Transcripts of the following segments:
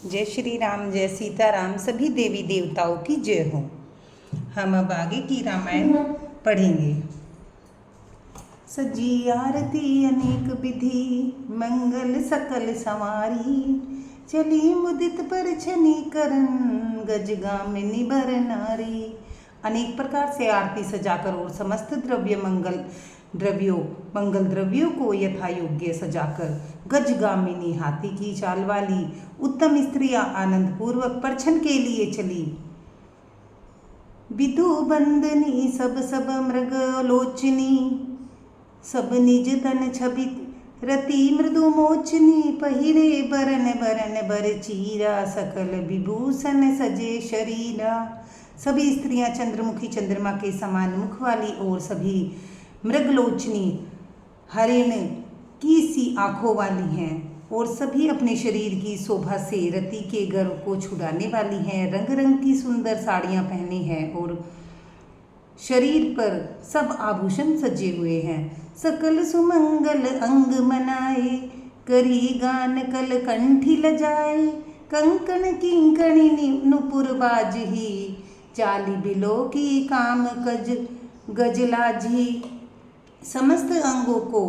जय श्री राम, जय सीताराम, सभी देवी देवताओं की जय हो। हम अब आगे की रामायण पढ़ेंगे। सजी आरती अनेक विधि, मंगल सकल संवारी, चली मुदित परछनी करन, गजगामिनी बर नारी। अनेक प्रकार से आरती सजाकर और समस्त मंगल द्रव्यों को यथा योग्य सजाकर गजगामिनी हाथी की चाल वाली उत्तम स्त्रियां आनंद पूर्वक परछन के लिए चली। विधु बंदनी सब सब मृग लोचनी, सब निज तन छवि रति मृदु मोचनी, पहिरे बरन बरन बर चीरा, सकल विभूषण सजे शरीरा। सभी स्त्रियां चंद्रमुखी चंद्रमा के समान मुख वाली और सभी मृगलोचनी हरिण की सी आंखों वाली हैं और सभी अपने शरीर की शोभा से रति के गर्व को छुड़ाने वाली हैं। रंग रंग की सुंदर साड़ियां पहनी हैं और शरीर पर सब आभूषण सजे हुए हैं। सकल सुमंगल अंग मनाए, करी गान कल कंठी लजाए, कंकण किंकणी नुपुर बाजही, चाली बिलो की काम कज गजलाजी। समस्त अंगों को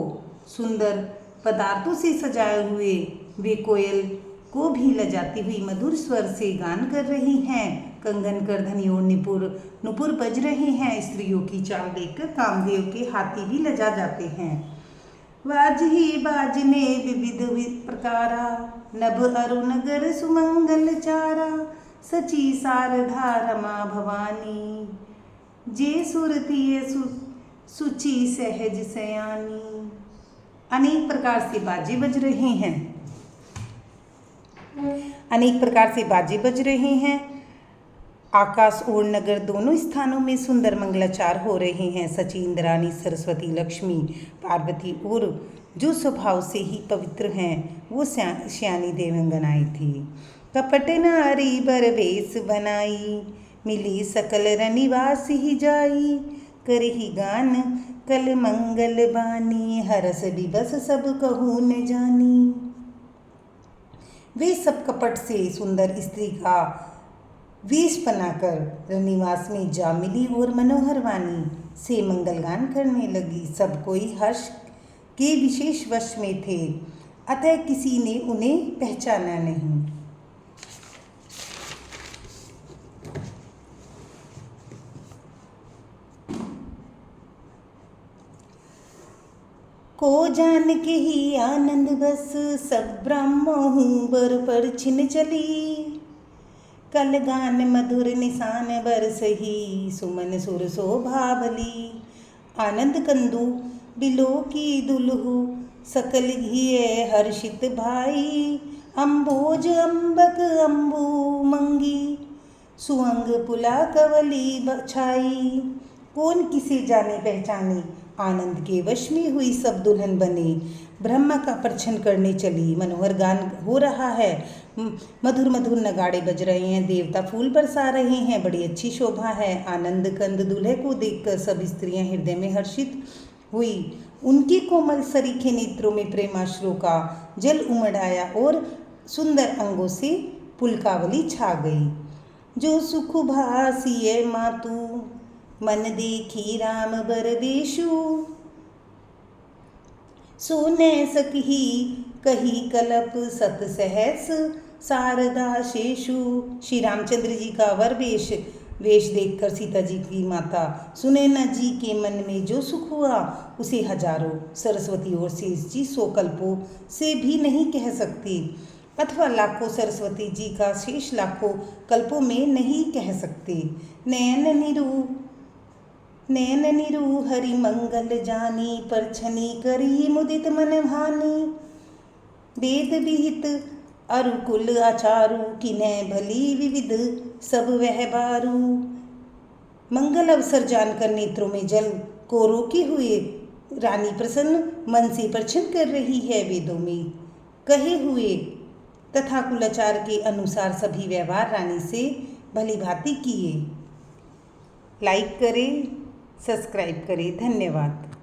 सुंदर पदार्थों से सजाए हुए वे कोयल को भी लजाती हुई मधुर स्वर से गान कर रही हैं। कंगन करधनी और नुपुर बज रहे हैं। स्त्रियों की चाल देखकर कामदेव के हाथी भी लजा जाते हैं। वाजही बाजने विविध प्रकारा, नभ अरु नगर सुमंगल चारा, सची शारदा रमा भवानी, जे सुरती सुचि सहज सयानी। अनेक प्रकार से बाजे बज रहे हैं। अनेक प्रकार से बाजे बज रहे हैं। आकाश और नगर दोनों स्थानों में सुंदर मंगलाचार हो रहे हैं। सची इंद्राणी, सरस्वती, लक्ष्मी, पार्वती और जो स्वभाव से ही पवित्र हैं वो श्यानी देवंगनाएं थी। कपट नारी बर वेश बनाई, मिली सकल रनिवास ही जाई, करही गान कल मंगल बानी, हरस दिवस सब कहूँ न जानी। वे सब कपट से सुंदर स्त्री का वेश बनाकर रनिवास में जा मिली और मनोहर वाणी से मंगलगान करने लगी। सब कोई हर्ष के विशेष वश में थे, अतः किसी ने उन्हें पहचाना नहीं। को जान के ही आनंद बस, सब ब्रह्मों बर पर छिन चली, कल गान मधुर निशान बरसही, सुमन सुर शोभा भली। आनंद कंदु बिलो की दुलहु, सकल घिए हर्षित भाई, अम्बोज अम्बक अम्बु मंगी, सुअंग पुला कवली बछाई। कौन किसे जाने पहचाने, आनंद के वश में हुई सब दुल्हन बने, ब्रह्मा का परछन करने चली। मनोहर गान हो रहा है, मधुर मधुर नगाड़े बज रहे हैं, देवता फूल बरसा रहे हैं, बड़ी अच्छी शोभा है। आनंद कंद दूल्हे को देखकर सब स्त्रियां हृदय में हर्षित हुई। उनके कोमल सरीखे नेत्रों में प्रेमाश्रु का जल उमड़ आया और सुंदर अंगों से पुलकावली छा गई। जो सुख भासिए मातु, मन देखी राम बर वेशु, सोने सकही कही कलप सत सहस, शारदा शेषु। श्री रामचंद्र जी का वेश देखकर सीता जी की माता सुनैना जी के मन में जो सुख हुआ उसे हजारों सरस्वती और शेष जी 100 कल्पों से भी नहीं कह सकती, अथवा लाखों सरस्वती जी का शेष लाखों कल्पों में नहीं कह सकते। नैन निरू हरि मंगल जानी, परछनी करी मुदित मन भानी, वेद विहित अरुकुल आचारू, किन्ह भली विविध सब व्यवहारू। मंगल अवसर जानकर नेत्रों में जल को रोके हुए रानी प्रसन्न मन से परछन कर रही है। वेदों में कहे हुए तथा कुलाचार के अनुसार सभी व्यवहार रानी से भली भांति किए। लाइक करें, सब्सक्राइब करें। धन्यवाद।